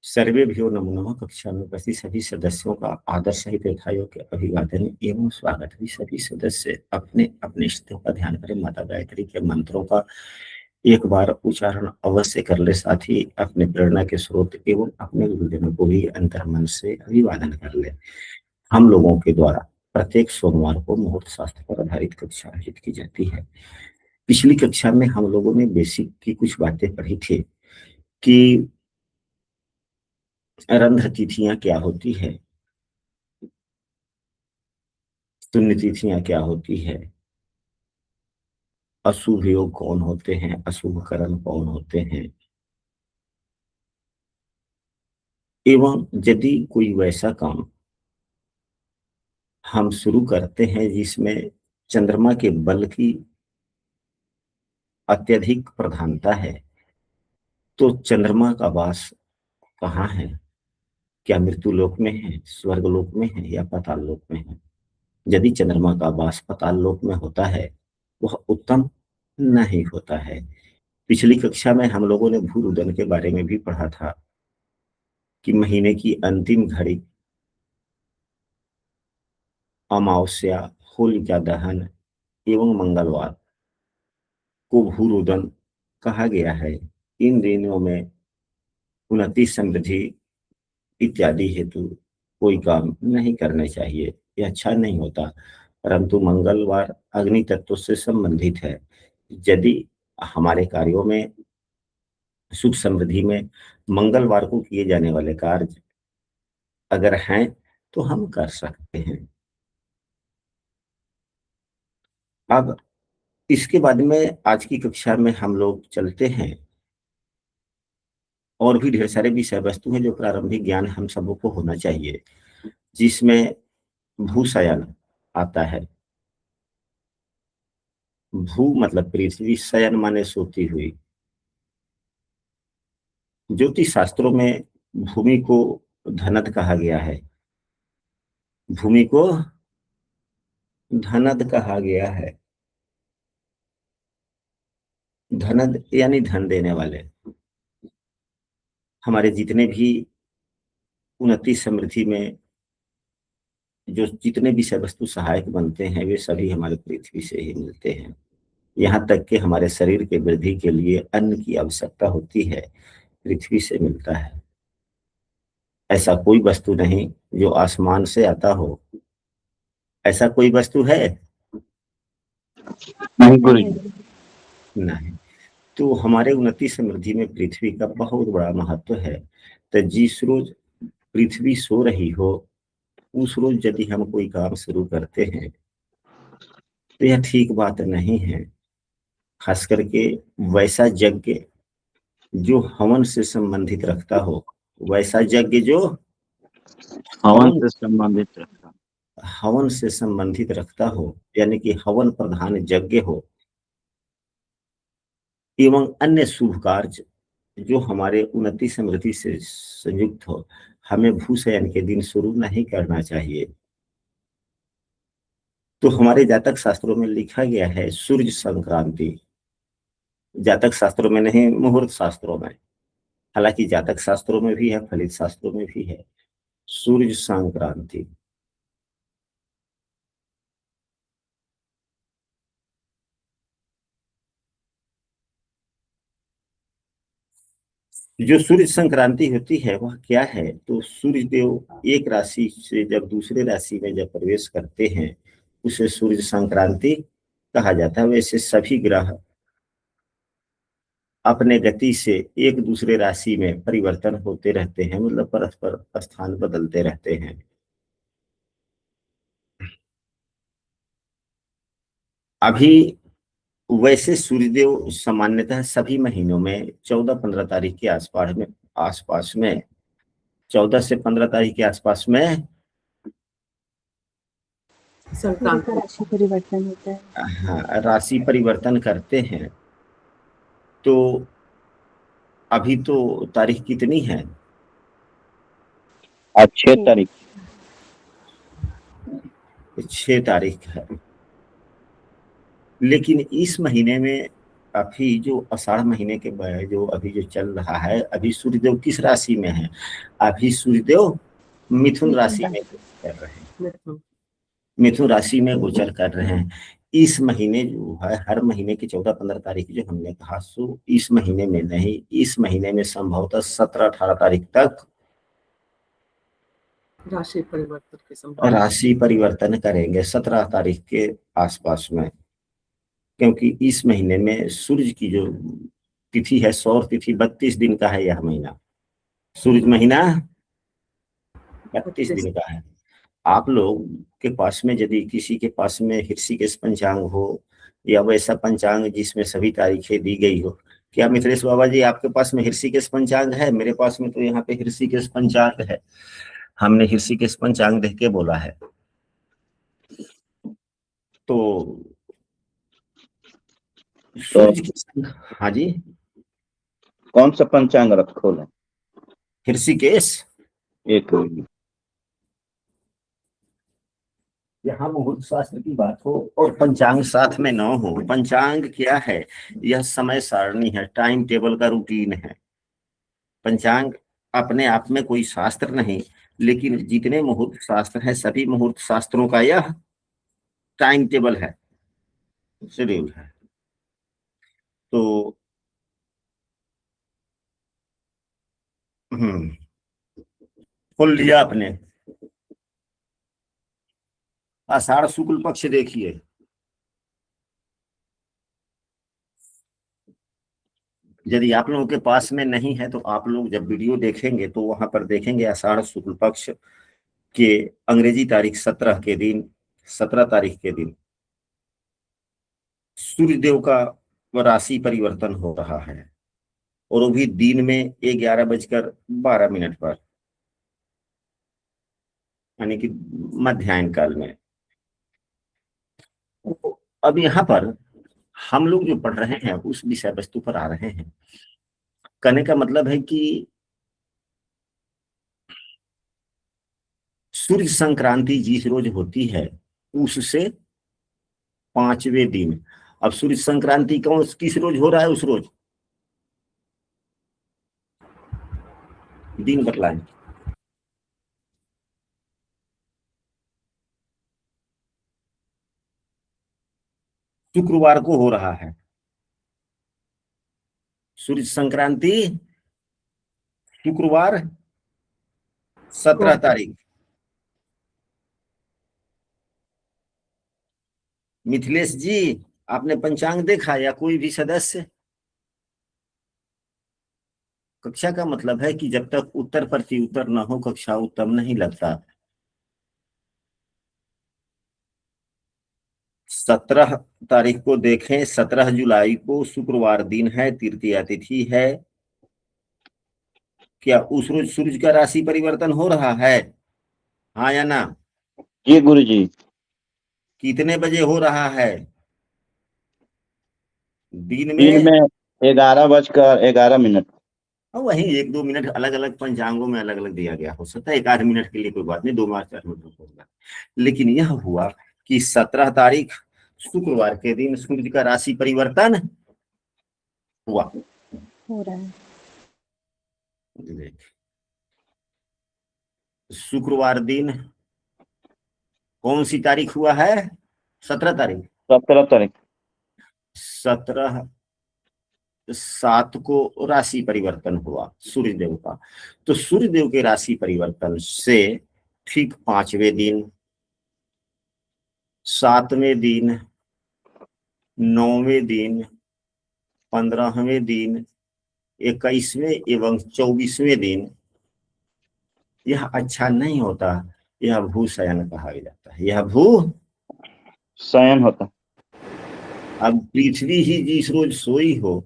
सर्वेभ्यो नमो नमः। कक्षा में उपस्थित सभी सदस्यों का आदर सहित यथायोग्य अभिवादन एवं स्वागत है। सभी सदस्य अपने अपने इष्टों का ध्यान करें। माता गायत्री के मंत्रों का एक बार उच्चारण अवश्य कर ले, साथ ही अपने प्रेरणा के स्रोत एवं अपने गुरुजनों को भी अंतर्मन से अभिवादन कर ले। हम लोगों के द्वारा प्रत्येक सोमवार को मुहूर्त शास्त्र पर आधारित कक्षा आयोजित की जाती है। पिछली कक्षा में हम लोगों ने बेसिक की कुछ बातें पढ़ी थी कि रंध्र तिथियां क्या होती है, शून्य तिथियां क्या होती है, अशुभ योग कौन होते हैं, अशुभ कर्म कौन होते हैं, एवं यदि कोई वैसा काम हम शुरू करते हैं जिसमें चंद्रमा के बल की अत्यधिक प्रधानता है, तो चंद्रमा का वास कहाँ है? क्या मृत्यु लोक में है, स्वर्ग लोक में है या पाताल लोक में है? यदि चंद्रमा का वास पाताल लोक में होता है, वह उत्तम नहीं होता है। पिछली कक्षा में हम लोगों ने भू रुदन के बारे में भी पढ़ा था कि महीने की अंतिम घड़ी, अमावस्या, होलिका दहन एवं मंगलवार को भू रुदन कहा गया है। इन दिनों में उन्नति, समृद्धि इत्यादि हेतु कोई काम नहीं करने चाहिए, ये अच्छा नहीं होता। परंतु मंगलवार अग्नि तत्व से संबंधित है। यदि हमारे कार्यों में, सुख समृद्धि में मंगलवार को किए जाने वाले कार्य अगर हैं तो हम कर सकते हैं। अब इसके बाद में आज की कक्षा में हम लोग चलते हैं। और भी ढेर सारे विषय वस्तु हैं जो प्रारंभिक ज्ञान हम सबों को होना चाहिए, जिसमें भूशयन आता है। भू मतलब पृथ्वी, शयन माने सोती हुई। ज्योतिष शास्त्रों में भूमि को धनद कहा गया है। भूमि को धनद कहा गया है। धनद यानी धन देने वाले। हमारे जितने भी उन्नति समृद्धि में जो जितने भी विषय वस्तु सहायक बनते हैं, वे सभी हमारे पृथ्वी से ही मिलते हैं। यहाँ तक कि हमारे शरीर के वृद्धि के लिए अन्न की आवश्यकता होती है, पृथ्वी से मिलता है। ऐसा कोई वस्तु नहीं जो आसमान से आता हो। ऐसा कोई वस्तु है? नहीं। तो हमारे उन्नति समृद्धि में पृथ्वी का बहुत बड़ा महत्व है। तो जिस रोज पृथ्वी सो रही हो, उस रोज यदि हम कोई काम शुरू करते हैं तो यह ठीक बात नहीं है। खास करके वैसा यज्ञ जो हवन से संबंधित रखता हो, वैसा यज्ञ जो हवन से संबंधित रखता हो, यानी कि हवन प्रधान यज्ञ हो, एवं अन्य शुभ कार्य जो हमारे उन्नति समृद्धि से संयुक्त हो, हमें भूशयन के दिन शुरू नहीं करना चाहिए। तो हमारे जातक शास्त्रों में लिखा गया है सूर्य संक्रांति। जातक शास्त्रों में नहीं, मुहूर्त शास्त्रों में। हालांकि जातक शास्त्रों में भी है, फलित शास्त्रों में भी है सूर्य संक्रांति। जो सूर्य संक्रांति होती है वह क्या है? तो सूर्य देव एक राशि से जब दूसरे राशि में जब प्रवेश करते हैं, उसे सूर्य संक्रांति कहा जाता है। वैसे सभी ग्रह अपने गति से एक दूसरे राशि में परिवर्तन होते रहते हैं, मतलब परस्पर स्थान बदलते रहते हैं। अभी वैसे सूर्यदेव सामान्यतः सभी महीनों में 14-15 तारीख के आसपास में 14 से 15 तारीख के आसपास में राशि परिवर्तन होता है। हाँ, राशि परिवर्तन करते हैं। तो अभी तो तारीख कितनी है? 6 तारीख। 6 तारीख है। लेकिन इस महीने में अभी जो आषाढ़ महीने के जो अभी जो चल रहा है, अभी सूर्यदेव किस राशि में है? अभी सूर्यदेव मिथुन राशि में कर रहे हैं, मिथुन। मिथुन राशि में गोचर कर रहे हैं। इस महीने जो है, हर महीने की 14-15 तारीख जो हमने कहा, सो इस महीने में नहीं, इस महीने में संभवतः 17-18 तारीख तक राशि परिवर्तन की संभावना। राशि परिवर्तन करेंगे 17 तारीख के आसपास में, क्योंकि इस महीने में सूर्य की जो तिथि है, सौर तिथि 32 दिन का है यह महीना, सूर्य महीना 32 दिन का है। आप लोग के पास में यदि किसी के पास में ऋषिकेश पंचांग हो या वैसा पंचांग जिसमें सभी तारीखें दी गई हो, क्या मिथिलेश बाबा जी आपके पास में ऋषिकेश पंचांग है? मेरे पास में तो यहाँ पे ऋषिकेश पंचांग है, हमने ऋषिकेश पंचांग देख के बोला है। तो सूर्य की, हाँ जी, कौन सा पंचांग रखो है? ऋषिकेश। एक मिनट। यहाँ मुहूर्त शास्त्र की बात हो और पंचांग साथ में न हो। पंचांग क्या है? यह समय सारणी है, टाइम टेबल का रूटीन है। पंचांग अपने आप में कोई शास्त्र नहीं, लेकिन जितने मुहूर्त शास्त्र है सभी मुहूर्त शास्त्रों का यह टाइम टेबल है, शेड्यूल है। तो खोल लिया आपने, आषाढ़ शुक्ल पक्ष देखिए, यदि आप लोगों के पास में नहीं है तो आप लोग जब वीडियो देखेंगे तो वहां पर देखेंगे आषाढ़ शुक्ल पक्ष के अंग्रेजी तारीख 17 के दिन, 17 तारीख के दिन सूर्यदेव का राशि परिवर्तन हो रहा है, और वो भी दिन में 11:12 पर, यानी कि मध्याह्न काल में। अब यहाँ पर हम लोग जो पढ़ रहे हैं उस विषय वस्तु पर आ रहे हैं। कहने का मतलब है कि सूर्य संक्रांति जिस रोज होती है उससे 5वें दिन, अब सूर्य संक्रांति कौन किस रोज हो रहा है? उस रोज दिन बतलाएं। शुक्रवार को हो रहा है सूर्य संक्रांति, शुक्रवार 17 तारीख। मिथिलेश जी आपने पंचांग देखा या कोई भी सदस्य? कक्षा का मतलब है कि जब तक उत्तर प्रति उत्तर न हो कक्षा उत्तम नहीं लगता। 17 तारीख को देखें, 17 जुलाई को शुक्रवार दिन है, तृतीया तिथि है। क्या उस रोज सूर्य का राशि परिवर्तन हो रहा है? हाँ या ना? जी गुरु जी। कितने बजे हो रहा है? दिन दिन में में 11:11। वही 1-2 मिनट अलग अलग पंचांगों में अलग अलग दिया गया, हो सकता है 1 आध मिनट के लिए कोई बात नहीं, 2-4 मिनट होगा। लेकिन यह हुआ कि 17 तारीख शुक्रवार के दिन सूर्य का राशि परिवर्तन हुआ, हो रहा है। शुक्रवार दिन कौन सी तारीख हुआ है? 17 तारीख। 17 तारीख। 17/7 को राशि परिवर्तन हुआ सूर्यदेव का। तो सूर्यदेव के राशि परिवर्तन से ठीक 5वें दिन, 7वें दिन, 9वें दिन, 15वें दिन, 21वें एवं 24वें दिन यह अच्छा नहीं होता, यह भूशयन कहा जाता है। यह भू शयन होता। अब पृथ्वी ही जिस रोज सोई हो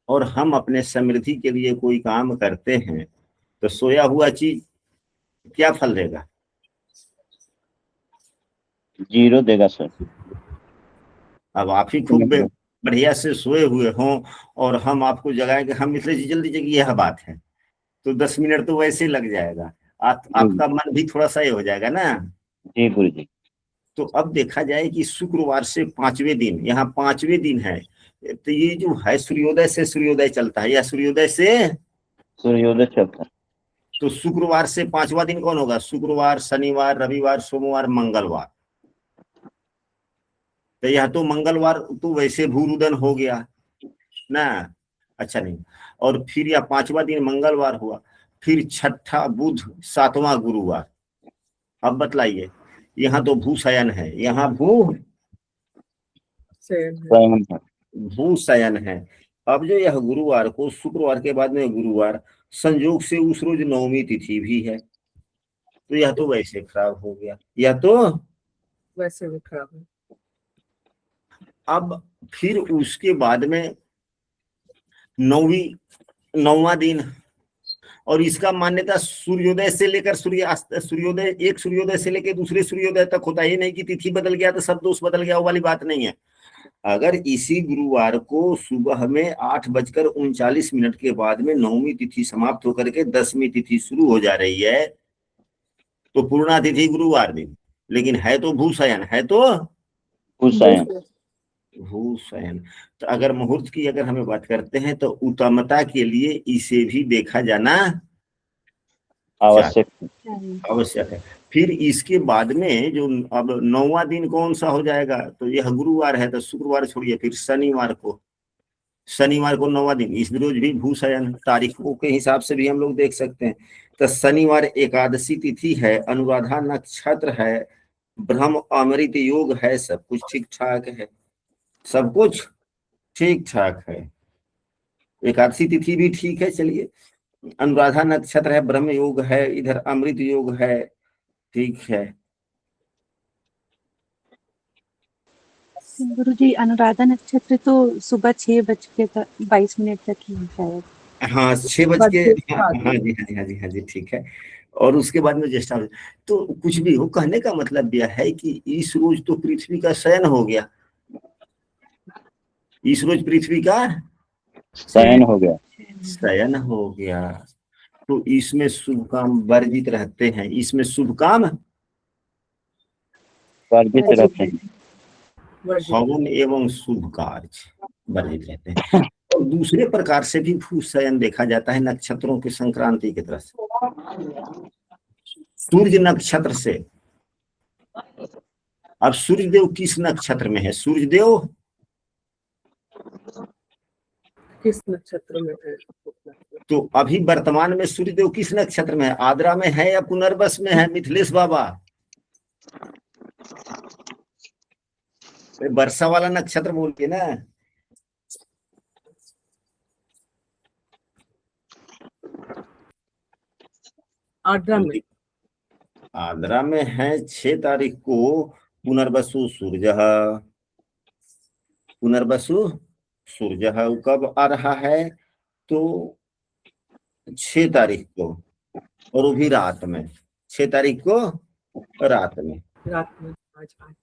और हम अपने समृद्धि के लिए कोई काम करते हैं तो सोया हुआ चीज क्या फल देगा? 0 देगा सर। अब आप ही खूब बढ़िया से सोए हुए हों और हम आपको जगाएं कि हम मिथिलेश जी जल्दी जगिए, यह बात है, तो 10 मिनट तो वैसे लग जाएगा, आपका मन भी थोड़ा सा ये हो जाएगा ना। जी गुरु जी। तो अब देखा जाए कि शुक्रवार से 5वें दिन, यहाँ 5वें दिन है, तो ये जो है सूर्योदय से सूर्योदय चलता है या सूर्योदय से, सूर्योदय चलता है। तो शुक्रवार से पांचवा दिन कौन होगा? शुक्रवार, शनिवार, रविवार, सोमवार, मंगलवार। तो यह तो मंगलवार तो वैसे भूरुदन हो गया ना, अच्छा नहीं। और फिर यह पांचवा दिन मंगलवार हुआ, फिर छठा बुध, सातवां गुरुवार। अब बतलाइए, यहाँ तो भूशयन है, यहाँ शयन है। शयन है। भूशयन है। अब जो यह गुरुवार को, शुक्रवार के बाद में गुरुवार, संयोग से उस रोज नवमी तिथि भी है, तो यह तो वैसे खराब हो गया, यह तो वैसे भी खराब है। अब फिर उसके बाद में नौवां दिन, और इसका मान्यता सूर्योदय से लेकर सूर्यास्त, सूर्योदय, एक सूर्योदय से लेकर दूसरे सूर्योदय तक होता है। ये नहीं कि तिथि बदल गया तो सब दोष बदल गया, वो वाली बात नहीं है। अगर इसी गुरुवार को सुबह में 8:39 के बाद में नौवीं तिथि समाप्त होकर के 10वीं तिथि शुरू हो जा रही है, तो पूर्णा तिथि गुरुवार दिन, लेकिन है तो भूशयन, है तो भूशयन। भूशयन। तो अगर मुहूर्त की अगर हमें बात करते हैं तो उत्तमता के लिए इसे भी देखा जाना आवश्यक आवश्यक है। फिर इसके बाद में जो अब नौवां दिन कौन सा हो जाएगा, तो यह गुरुवार है, तो शुक्रवार छोड़िए, फिर शनिवार को नौवां दिन, इस रोज भी भूशयन, तारीखों के हिसाब से भी हम लोग देख सकते हैं। तो शनिवार एकादशी तिथि है, अनुराधा नक्षत्र है, ब्रह्म अमृत योग है, सब कुछ ठीक ठाक है, सब कुछ ठीक ठाक है। एकादशी तिथि भी ठीक है, चलिए, अनुराधा नक्षत्र है, ब्रह्म योग है, इधर अमृत योग है, ठीक है। गुरु जी, अनुराधा नक्षत्र तो सुबह 6:22 तक ही है शायद। हाँ, 6 बज के, हाँ जी, हाँ जी, हाँ जी, हाँ जी, ठीक है। और उसके बाद में ज्येष्ठा, तो कुछ भी हो, कहने का मतलब यह है कि इस रोज तो पृथ्वी का शयन हो गया, इस रोज पृथ्वी का शयन हो गया। शयन हो गया, तो इसमें शुभ काम वर्जित रहते हैं, इसमें शुभ काम वर्जित रहते हैं। हवन एवं शुभ कार्य वर्जित रहते हैं। और दूसरे प्रकार से भी भूशयन देखा जाता है नक्षत्रों के संक्रांति की तरह से, सूर्य नक्षत्र से। अब सूर्यदेव किस नक्षत्र में है? सूर्यदेव किस नक्षत्र में है? तो अभी वर्तमान में सूर्यदेव किस नक्षत्र में है? आद्रा में है या पुनर्वस में है? मिथिलेश बाबा, वर्षा वाला नक्षत्र बोलिए ना। आद्रा में, आद्रा में है। 6 तारीख को पुनर्वसु सूर्य, पुनर्वसु सूर्य कब आ रहा है? तो 6 तारीख को, और वो भी रात में, 6 तारीख को रात में। रात में, आज तो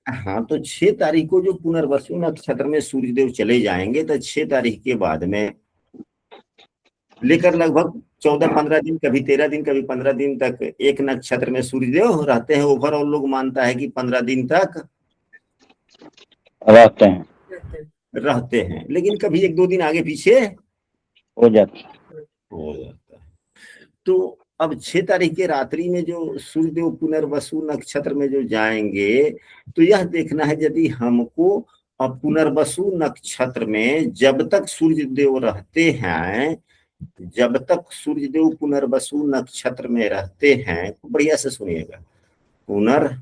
हाँ, तो 6 तारीख को जो पुनर्वसु नक्षत्र में सूर्यदेव चले जाएंगे, तो 6 तारीख के बाद में लेकर लगभग 14-15 दिन, कभी 13 दिन, कभी 15 दिन तक एक नक्षत्र में सूर्यदेव रहते हैं। ओवरऑल लोग मानता है कि 15 दिन तक रहते हैं, लेकिन कभी 1-2 दिन आगे पीछे हो जाता है। तो अब 6 तारीख के रात्रि में जो सूर्यदेव पुनर्वसु नक्षत्र में जो जाएंगे, तो यह देखना है, यदि हमको अब पुनर्वसु नक्षत्र में जब तक सूर्यदेव रहते हैं, जब तक सूर्यदेव पुनर्वसु नक्षत्र में रहते हैं, तो बढ़िया से सुनिएगा, पुनर्वसु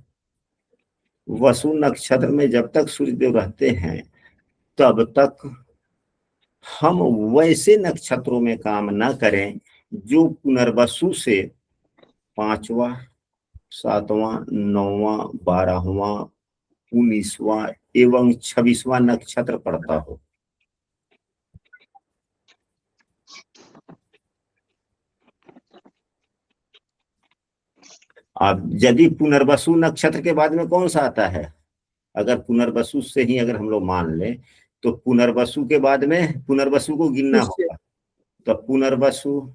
नक्षत्र में जब तक सूर्यदेव रहते हैं, तब तक हम वैसे नक्षत्रों में काम न करें जो पुनर्वसु से 5वां, 7वां, 9वां, 12वां, 19वां एवं 26वां नक्षत्र पड़ता हो। अब यदि पुनर्वसु नक्षत्र के बाद में कौन सा आता है? अगर पुनर्वसु से ही अगर हम लोग मान लें, तो पुनर्वसु के बाद में पुनर्वसु को गिनना होगा, तो पुनर्वसु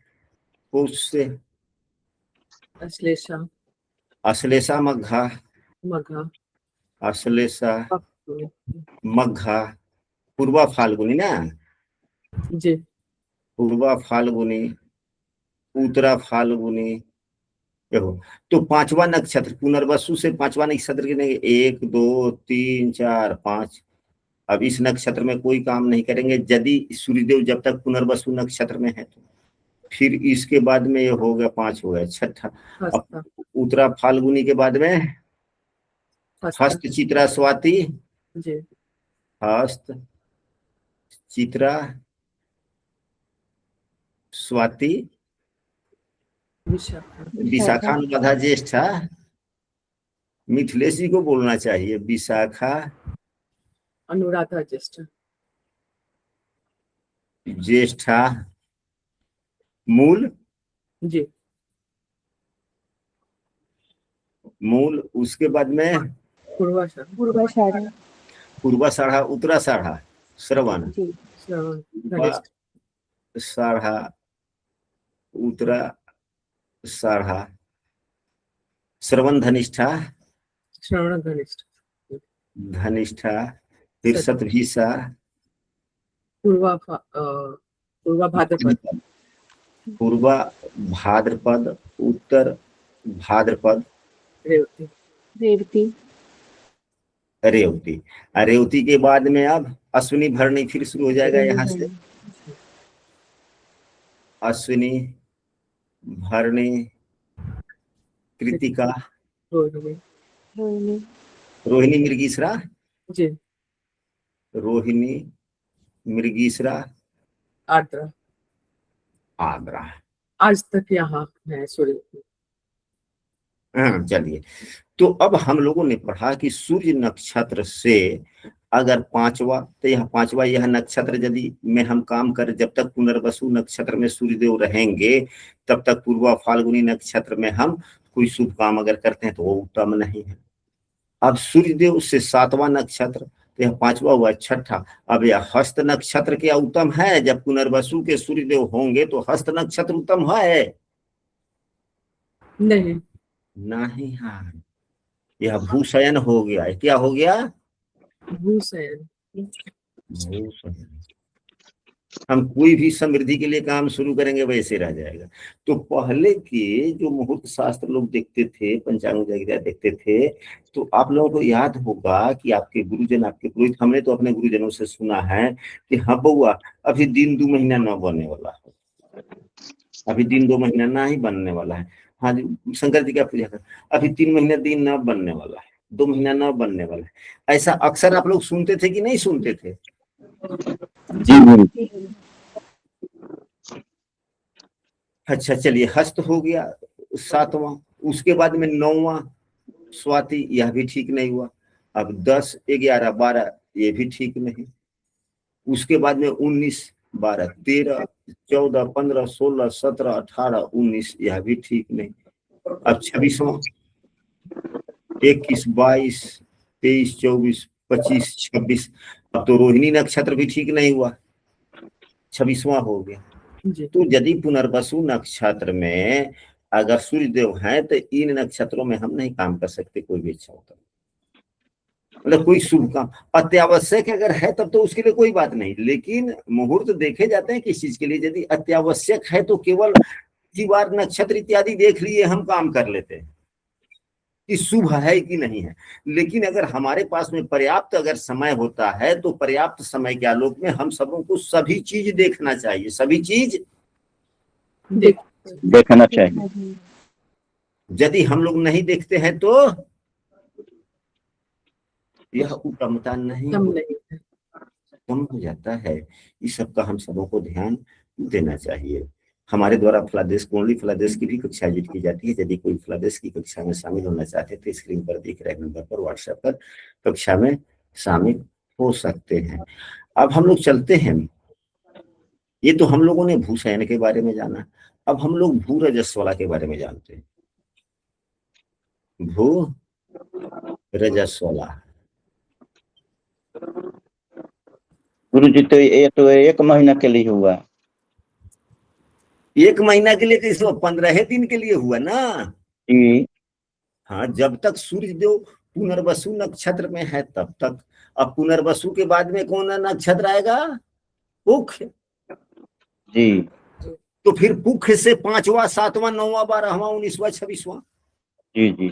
से अश्लेषा, अश्लेषा, मघा, मघा, अश्लेषा, मघा, पूर्वा फाल्गुनी ना, जी पूर्वा फाल्गुनी, उत्तरा फाल्गुनी, देखो। तो पांचवा नक्षत्र पुनर्वसु से पांचवा नक्षत्र के 1 2 3 4 5। अब इस नक्षत्र में कोई काम नहीं करेंगे यदि सूर्यदेव जब तक पुनर्वसु नक्षत्र में है तो। फिर इसके बाद में ये हो गया 5 हो गया, छठा। अब हस्ता उत्तरा फाल्गुनी के बाद में हस्ता हस्त चित्रा स्वाति, जी हस्त चित्रा स्वाति विशाखा विशाखा अनुराधा ज्येष्ठा, मिथिलेश जी को बोलना चाहिए विशाखा अनुराधा ज्येष्ठा ज्येष्ठा मूल, जी मूल। उसके बाद में पूर्वाषाढ़ पूर्वाषाढ़ पूर्वाषाढ़ा, उत्तराषाढ़ा, श्रवण, जी श्रवण धनिष्ठा साढ़ा, उत्तराषाढ़ा, श्रवण धनिष्ठा, श्रवण धनिष्ठा धनिष्ठा, फिर शतभिषा, पूर्वा भाद्रपद पूर्वा भाद्रपद, उत्तर भाद्रपद, रेवती रेवती रेवती। रेवती के बाद में अब अश्विनी भरणी फिर शुरू हो जाएगा यहाँ से। अश्विनी भरणी कृतिका रोहिणी रोहिणी रोहिणी मृगीश्रा, जी रोहिणी मृगीश्रा आर्द्रा आद्रा। आज तक यहाँ है सूर्य हाँ चलिए, तो अब हम लोगों ने पढ़ा कि सूर्य नक्षत्र से अगर पांचवा, तो यह पांचवा यह नक्षत्र यदि में हम काम कर, जब तक पुनर्वसु नक्षत्र में सूर्यदेव रहेंगे तब तक पूर्वा फाल्गुनी नक्षत्र में हम कोई शुभ काम अगर करते हैं तो वो उत्तम नहीं है। अब सूर्यदेव से सातवां नक्षत्र, तो यह पांचवा हुआ, छठा। अब यह हस्त नक्षत्र क्या उत्तम है? जब पुनर्वसु के सूर्यदेव होंगे तो हस्त नक्षत्र उत्तम है? नहीं नहीं है, यह भूशयन हो गया है। क्या हो गया? भूशयन भूशयन। हम कोई भी समृद्धि के लिए काम शुरू करेंगे वैसे रह जाएगा। तो पहले के जो मुहूर्त शास्त्र लोग देखते थे, पंचांग वगैरह देखते थे, तो आप लोगों को याद होगा कि आपके गुरुजन, आपके पुरोहित, हमने तो अपने गुरुजनों से सुना है कि हाँ बउआ अभी दिन 2 महीना न बनने वाला है, अभी दिन 2 महीना ना ही बनने वाला है। हाँ जी, शंकर जी का पूजा कर, अभी 3 महीना दिन न बनने वाला है, 2 महीना न बनने वाला है। ऐसा अक्सर आप लोग सुनते थे कि नहीं सुनते थे? जी गुरु। अच्छा चलिए, हस्त हो गया सातवां, उसके बाद में 9वां स्वाति, यह भी ठीक नहीं हुआ। अब 10 11 12 ये भी ठीक नहीं। उसके बाद में 19 12 13 14 15 16 17 18 19 यह भी ठीक नहीं। अब 26वां 21 22 23 24 25 26। अब तो रोहिणी नक्षत्र भी ठीक नहीं हुआ, 26वां हो गया। जी तो यदि पुनर्वसु नक्षत्र में अगर सूर्यदेव हैं तो इन नक्षत्रों में हम नहीं काम कर सकते कोई भी इच्छा होता, मतलब कोई शुभ काम अत्यावश्यक अगर है तब तो उसके लिए कोई बात नहीं, लेकिन मुहूर्त देखे जाते हैं किस चीज के लिए। यदि अत्यावश्यक है तो केवल तिवार नक्षत्र इत्यादि देख लिए हम काम कर लेते हैं कि शुभ है कि नहीं है। लेकिन अगर हमारे पास में पर्याप्त अगर समय होता है तो पर्याप्त समय के आलोक में हम सबों को सभी चीज देखना चाहिए, सभी चीज देख देखना चाहिए। यदि हम लोग नहीं देखते हैं तो यह उत्तमता नहीं कम नहीं है। कम हो जाता है। इस सब का हम सबों को ध्यान देना चाहिए। हमारे द्वारा फलादेश कोणली फलादेश की भी कक्षा आयोजित की जाती है। यदि कोई फलादेश की कक्षा में शामिल होना चाहते हैं तो स्क्रीन पर दिख रहे नंबर पर व्हाट्सएप पर कक्षा में शामिल हो सकते हैं। अब हम लोग चलते हैं, ये तो हम लोगों ने भूशयन के बारे में जाना, अब हम लोग भू रजस्वला के बारे में जानते हैं। भू रजस्वला गुरु जी तो ये तो 1 महीना के लिए हुआ। 1 महीना के लिए कैसे? 15 दिन के लिए हुआ ना। जी हाँ, जब तक सूर्यदेव पुनर्वसु नक्षत्र में है तब तक। अब पुनर्वसु के बाद में कौन नक्षत्र आएगा? पुख। जी तो फिर पुख से 5वां 7वां 9वां 12वां 19वां 26वां। जी जी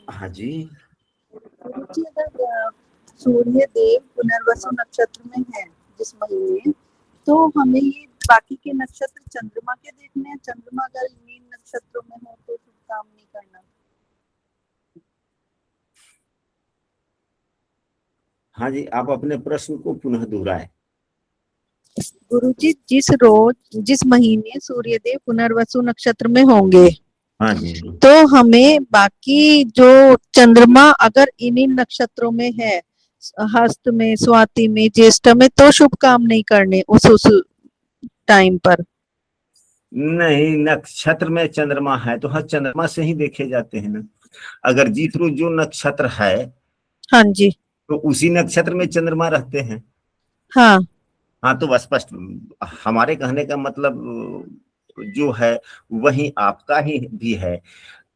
हाँ जी, गुरुजी, अगर सूर्य देव पुनर्वसु नक्षत्र में है जिस महीने, तो हमें ये बाकी के नक्षत्र चंद्रमा के देखने हैं। चंद्रमा अगर इन नक्षत्रों में हो तो शुभ काम नहीं करना। हाँ जी, आप अपने प्रश्न को पुनः दोहराएं। गुरुजी, जिस महीने सूर्यदेव पुनर्वसु नक्षत्र में होंगे, हाँ जी, तो हमें बाकी जो चंद्रमा अगर इन नक्षत्रों में है, हस्त में, स्वाति में, ज्येष्ठ में, तो शुभ काम नहीं करने उस टाइम पर। नहीं, नक्षत्र में चंद्रमा है तो हर चंद्रमा से ही देखे जाते हैं ना। अगर जिस रोज जो नक्षत्र है, हाँ जी, तो उसी नक्षत्र में चंद्रमा रहते हैं। हाँ हाँ, तो स्पष्ट हमारे कहने का मतलब जो है वही आपका ही भी है।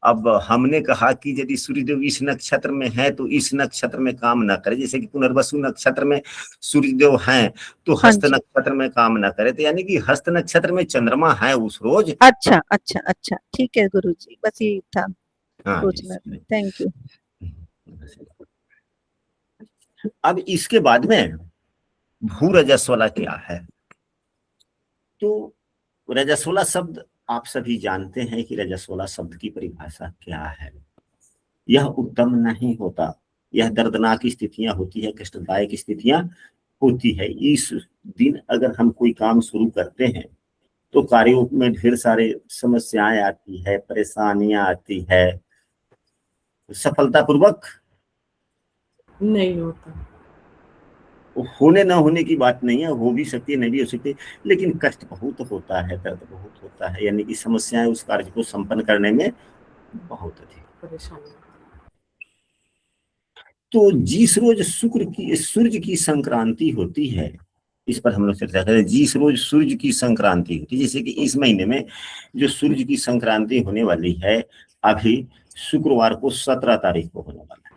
अब हमने कहा कि यदि सूर्यदेव इस नक्षत्र में है तो इस नक्षत्र में काम ना करे। जैसे कि पुनर्वसु नक्षत्र में सूर्यदेव हैं तो हाँ हस्त जी। नक्षत्र में काम ना करे, तो यानी कि हस्त नक्षत्र में चंद्रमा है उस रोज। अच्छा अच्छा अच्छा, ठीक है गुरुजी, बस यही था हाँ, पूछना। Thank you. अब इसके बाद में भूरजस्वला क्या है? तो रजस्वला शब्द आप सभी जानते हैं कि रजस्वला शब्द की परिभाषा क्या है। यह उत्तम नहीं होता, यह दर्दनाक स्थितियां होती है, कष्टदायक स्थितियां होती है। इस दिन अगर हम कोई काम शुरू करते हैं तो कार्यों में ढेर सारे समस्याएं आती है, परेशानियां आती है, सफलतापूर्वक नहीं होता। होने ना होने की बात नहीं है, हो भी सकती है, नहीं भी हो सकती, लेकिन कष्ट बहुत होता है, दर्द बहुत होता है, यानी कि समस्याएं उस कार्य को संपन्न करने में बहुत अधिक परेशानी। तो जिस रोज सूर्य की संक्रांति होती है, इस पर हम लोग चर्चा करें। जिस रोज सूर्य की संक्रांति होती है, जैसे कि इस महीने में जो सूर्य की संक्रांति होने वाली है, अभी शुक्रवार को 17 तारीख को होने वाला है,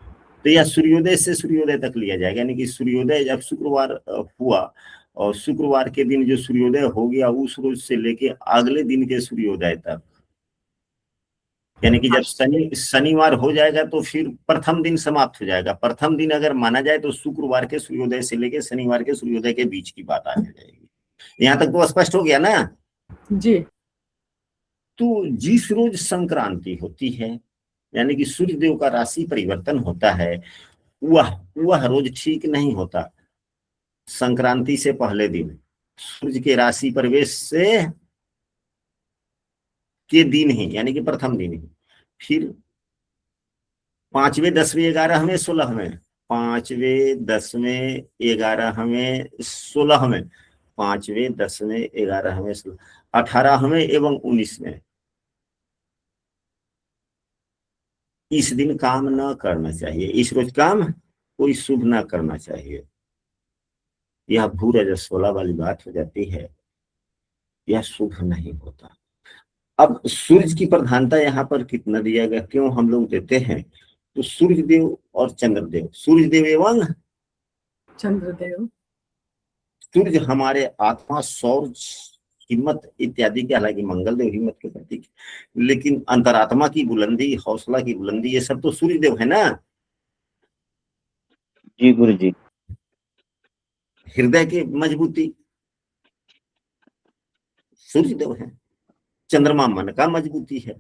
तो यह सूर्योदय से सूर्योदय तक लिया जाएगा। यानी कि सूर्योदय जब शुक्रवार हुआ और शुक्रवार के दिन जो सूर्योदय हो गया, उस रोज से लेके अगले दिन के सूर्योदय तक, यानी कि जब शनिवार हो जाएगा तो फिर प्रथम दिन समाप्त हो जाएगा। प्रथम दिन अगर माना जाए तो शुक्रवार के सूर्योदय से लेकर शनिवार के सूर्योदय के बीच की बात आ जाएगी। यहाँ तक तो स्पष्ट हो गया ना जी। तो जिस रोज संक्रांति होती है, यानी कि सूर्य देव का राशि परिवर्तन होता है, वह रोज ठीक नहीं होता। संक्रांति से पहले दिन सूर्य के राशि प्रवेश से के दिन ही, यानी कि प्रथम दिन ही, फिर 5वें 10वें 11वें 16वें, 5वें 10वें 11वें 16वें, 5वें 10वें 11वें 18वें एवं 19वें, इस दिन काम न करना चाहिए। इस रोज काम कोई शुभ ना करना चाहिए। यह भूरजस्वला वाली बात हो जाती है, यह शुभ नहीं होता। अब सूर्य की प्रधानता यहाँ पर कितना दिया गया, क्यों हम लोग देते हैं? तो सूर्यदेव और चंद्रदेव, सूर्यदेव एवं चंद्रदेव। सूर्य हमारे आत्मा, सौर, हिम्मत इत्यादि के, हालांकि मंगलदेव हिम्मत के प्रतीक, लेकिन अंतरात्मा की बुलंदी, हौसला की बुलंदी, ये सब तो सूर्यदेव है ना। जी गुरु जी। हृदय की मजबूती सूर्यदेव है। चंद्रमा मन का मजबूती है।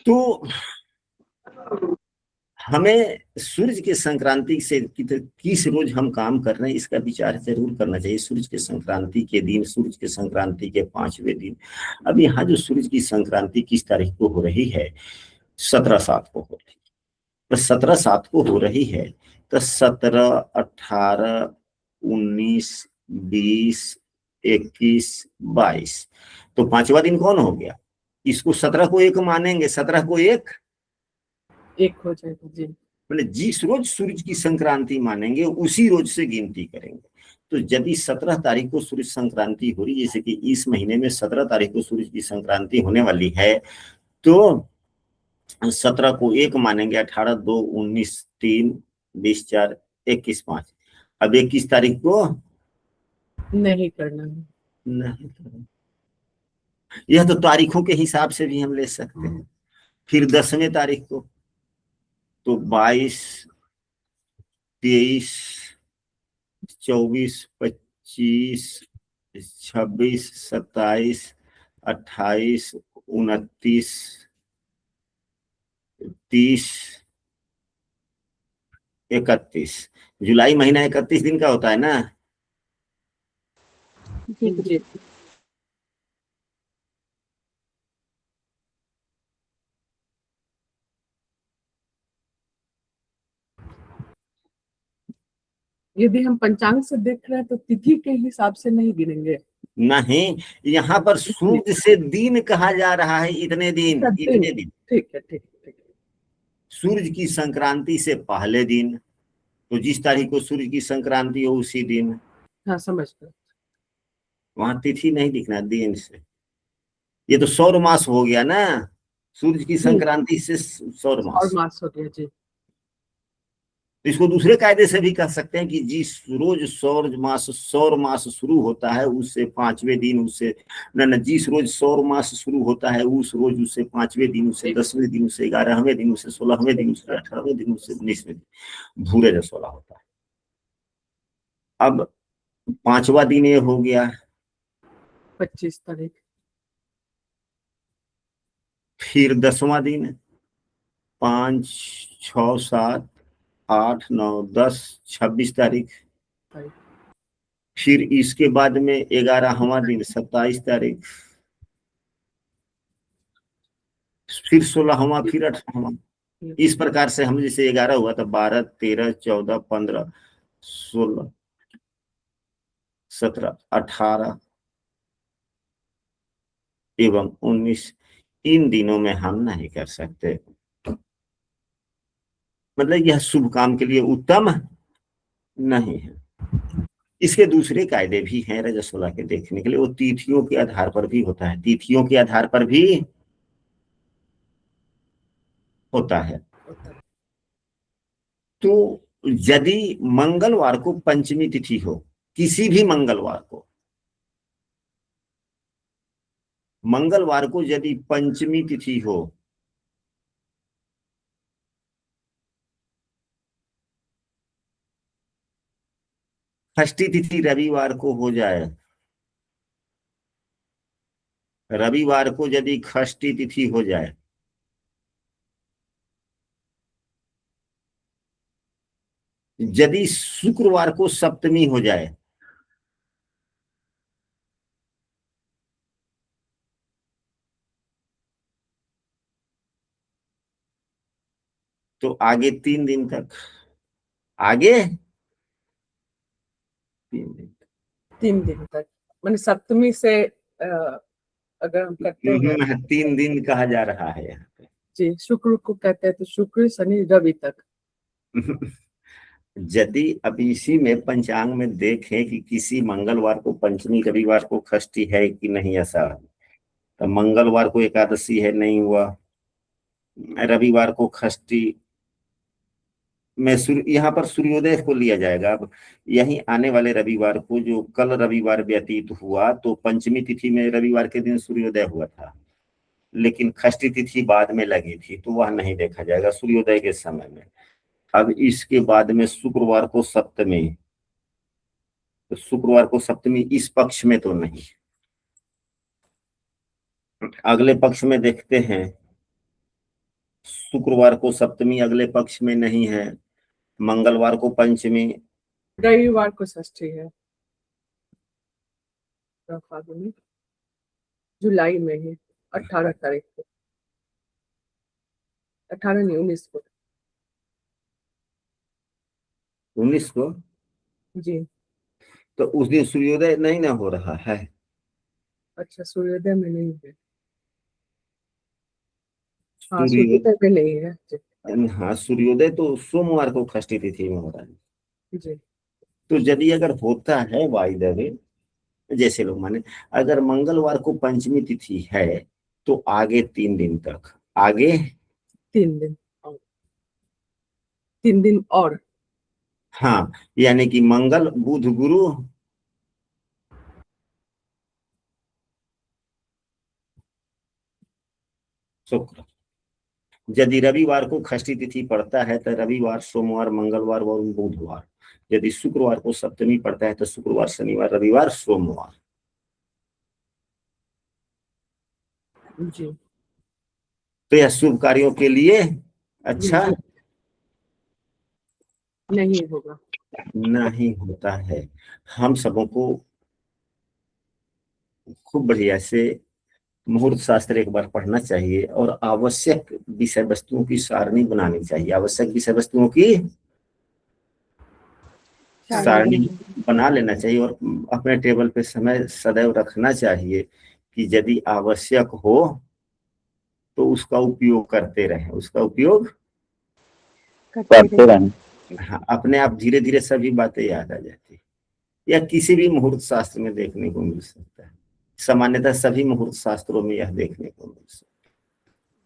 तो हमें सूर्य के संक्रांति से किस रोज हम काम कर रहे हैं इसका विचार जरूर करना चाहिए। सूर्य के संक्रांति के दिन, सूर्य के संक्रांति के 5वें दिन, अब यहाँ जो सूर्य की संक्रांति किस तारीख को हो रही है? 17/7 को हो रही है। तो 17/7 को हो रही है, तो 17, 18, 19, 20, 21, 22, तो 5वां दिन कौन हो गया? इसको 17 को 1 मानेंगे, 17 को 1 एक हो जाएगा जी। मतलब जिस रोज सूरज की संक्रांति मानेंगे उसी रोज से गिनती करेंगे। तो यदि 17 तारीख को सूरज संक्रांति हो रही, जैसे कि इस महीने में 17 तारीख को सूरज की संक्रांति होने वाली है, तो 17 को 1 मानेंगे, 18, 2, 19, 3, 20, 4, 21, 5। अब 21 तारीख को नहीं करना है। नहीं करें। यह तो तारीखों के हिसाब से भी हम ले सकते हैं। फिर 10वें तारीख को तो 22, 23, 24, 25, 26, 27, 28, 29, 30, 31। जुलाई महीना 31 दिन का होता है ना। जी जी। यदि हम पंचांग से देख रहे हैं तो तिथि के हिसाब से नहीं गिनेंगे। नहीं, यहाँ पर सूर्य से दिन कहा जा रहा है, इतने दिन, अच्छा, दिन। इतने दिन। ठीक है, ठीक है, ठीक है। सूर्य की संक्रांति से पहले दिन, तो जिस तारीख को सूर्य की संक्रांति हो उसी दिन। हाँ, समझ गए। वहां तिथि नहीं दिखना, दिन से। ये तो सौर मास हो गया ना, सूर्य की संक्रांति से सौर और मास। मास हो गया जी। तो इसको दूसरे कायदे से भी कह सकते हैं कि जिस रोज सौर मास शुरू होता है उससे 5वें दिन, उससे न जिस रोज सौर मास शुरू होता है उस रोज उससे 5वें दिन, उससे 10वें दिन, उससे 11वें दिन, उससे 16वें दिन, उससे 18वें दिन, उससे 19वें दिन भूरे रसोला होता है। अब 5वां दिन ये हो गया 25 तारीख। फिर 10वां दिन 5, 6, 7, 8, 9, 10, 26 तारीख। फिर इसके बाद में 11वां दिन 27 तारीख। फिर 16वां, फिर 18वां। इस प्रकार से हम जैसे 11 हुआ तो 12, 13, 14, 15, 16, 17, 18 एवं 19 इन दिनों में हम नहीं कर सकते। मतलब यह शुभ काम के लिए उत्तम नहीं है। इसके दूसरे कायदे भी हैं रजस्वला के देखने के लिए, वो तिथियों के आधार पर भी होता है, तिथियों के आधार पर भी होता है। तो यदि मंगलवार को पंचमी तिथि हो, किसी भी मंगलवार को यदि पंचमी तिथि हो, षष्ठी तिथि रविवार को हो जाए, रविवार को यदि षष्ठी तिथि हो जाए, यदि शुक्रवार को सप्तमी हो जाए, तो आगे 3 दिन तक, आगे 3 दिन 3 दिन तक, मैंने सप्तमी से अगर हम करते हैं 3 दिन कहा जा रहा है यहाँ पे। जी, शुक्र को कहते हैं तो शुक्र, शनि, रवि तक। यदि अब इसी में पंचांग में देखें कि किसी मंगलवार को पंचमी, रविवार को षष्ठी है कि नहीं, ऐसा तो मंगलवार को एकादशी है, नहीं हुआ, रविवार को षष्ठी में यहाँ पर सूर्योदय को लिया जाएगा। अब यही आने वाले रविवार को, जो कल रविवार व्यतीत हुआ, तो पंचमी तिथि में रविवार के दिन सूर्योदय हुआ था, लेकिन षष्ठी तिथि बाद में लगी थी, तो वह नहीं देखा जाएगा सूर्योदय के समय में। अब इसके बाद में शुक्रवार को सप्तमी, तो शुक्रवार को सप्तमी इस पक्ष में तो नहीं, अगले पक्ष में देखते हैं। शुक्रवार को सप्तमी अगले पक्ष में नहीं है, मंगलवार को पंचमी, रविवार को षष्ठी है, जुलाई में ही 18 तारीख को, 18 नहीं 19 को 19 को, जी। तो उस दिन सूर्योदय नहीं ना हो रहा है। अच्छा, सूर्योदय में नहीं है। हाँ, सूर्योदय सूर्योदय में नहीं है जी। हाँ, सूर्योदय तो सोमवार को षष्ठी तिथि में हो रहा है। जी तो यदि अगर होता है बाय द वे, जैसे लोग माने, अगर मंगलवार को पंचमी तिथि है तो आगे 3 दिन तक, आगे 3 दिन और 3 दिन और हाँ, यानी कि मंगल बुध गुरु शुक्र। यदि रविवार को षष्ठी तिथि पड़ता है तो रविवार सोमवार मंगलवार और बुधवार। यदि शुक्रवार को सप्तमी पड़ता है तो शुक्रवार शनिवार रविवार सोमवार। जी तो यह शुभ कार्यों के लिए अच्छा नहीं होगा। नहीं होता है। हम सबों को खूब बढ़िया से मुहूर्त शास्त्र एक बार पढ़ना चाहिए और आवश्यक विषय वस्तुओं की सारणी बनानी चाहिए। आवश्यक विषय वस्तुओं की सारणी बना लेना चाहिए और अपने टेबल पे समय सदैव रखना चाहिए कि यदि आवश्यक हो तो उसका उपयोग करते रहें, उसका उपयोग करते रहें। हाँ, अपने आप धीरे धीरे सभी बातें याद आ जाती है। या किसी भी मुहूर्त शास्त्र में देखने को मिल सकता है। सामान्यतः सभी मुहूर्त शास्त्रों में यह देखने को मिल सकता है।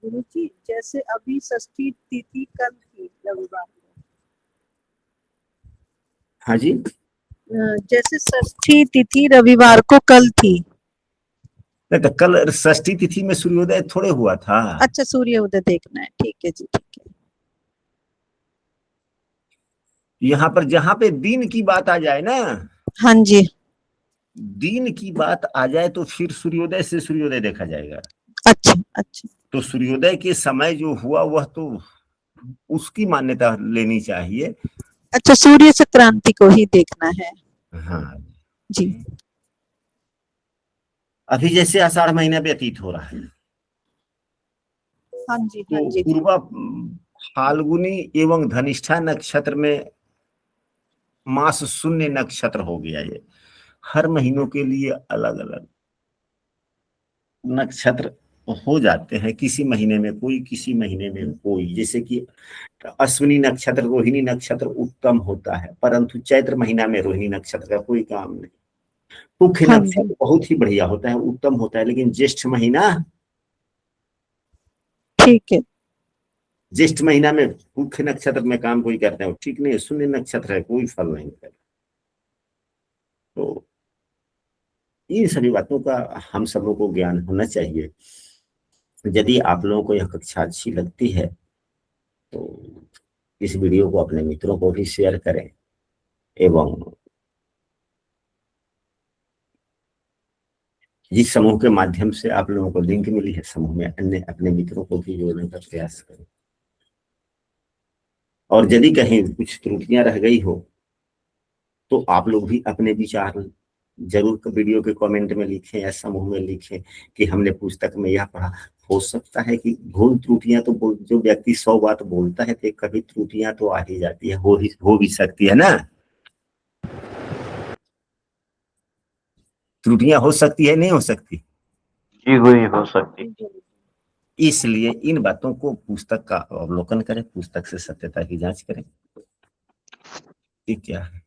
गुरुजी, जैसे अभी षष्ठी तिथि कल थी रविवार को, हाँ जी, जैसे षष्ठी तिथि रविवार को कल थी। नहीं तो कल षष्ठी तिथि में सूर्योदय थोड़े हुआ था। अच्छा, सूर्य उदय देखना है, ठीक है जी, ठीक है। यहाँ पर जहाँ पे दिन की बात आ जाए ना, हाँ जी, दिन की बात आ जाए तो फिर सूर्योदय से सूर्योदय देखा जाएगा। अच्छा अच्छा तो सूर्योदय के समय जो हुआ वह तो उसकी मान्यता लेनी चाहिए। अच्छा, सूर्य से क्रांति को ही देखना है। हाँ जी अभी जैसे आषाढ़ महीना व्यतीत हो रहा है हाँ जी हाँ तो जी पूर्वा फाल्गुनी एवं धनिष्ठा नक्षत्र में मास शून्य नक्षत्र हो गया। ये हर महीनों के लिए अलग अलग नक्षत्र हो जाते हैं। किसी महीने में कोई, किसी महीने में कोई। जैसे कि अश्विनी नक्षत्र रोहिणी नक्षत्र उत्तम होता है, परंतु चैत्र महीना में रोहिणी नक्षत्र का कोई काम नहीं। पुष्य हाँ नक्षत्र जी, बहुत ही बढ़िया होता है, उत्तम होता है, लेकिन ज्येष्ठ महीना, ठीक है। ज्येष्ठ महीना में पुष्य नक्षत्र में काम कोई करते हैं ठीक नहीं, शून्य नक्षत्र है, कोई फल नहीं करता। तो इन सभी बातों का हम सबों को ज्ञान होना चाहिए। यदि आप लोगों को यह कक्षा अच्छी लगती है तो इस वीडियो को अपने मित्रों को भी शेयर करें एवं जिस समूह के माध्यम से आप लोगों को लिंक मिली है समूह में अन्य अपने मित्रों को भी जोड़ने का प्रयास करें। और यदि कहीं कुछ त्रुटियां रह गई हो तो आप लोग भी अपने विचार जरूर वीडियो के कमेंट में लिखें या समूह में लिखें कि हमने पुस्तक में यह पढ़ा। हो सकता है कि भूल त्रुटियां तो जो व्यक्ति 100 बात बोलता है तो कभी त्रुटियां तो आ ही जाती है, हो भी सकती है ना। त्रुटियां हो सकती है, नहीं हो सकती। जी हुई हो सकती। इसलिए इन बातों को पुस्तक का अवलोकन करें, पुस्तक से सत्यता की जांच करें कि क्या है।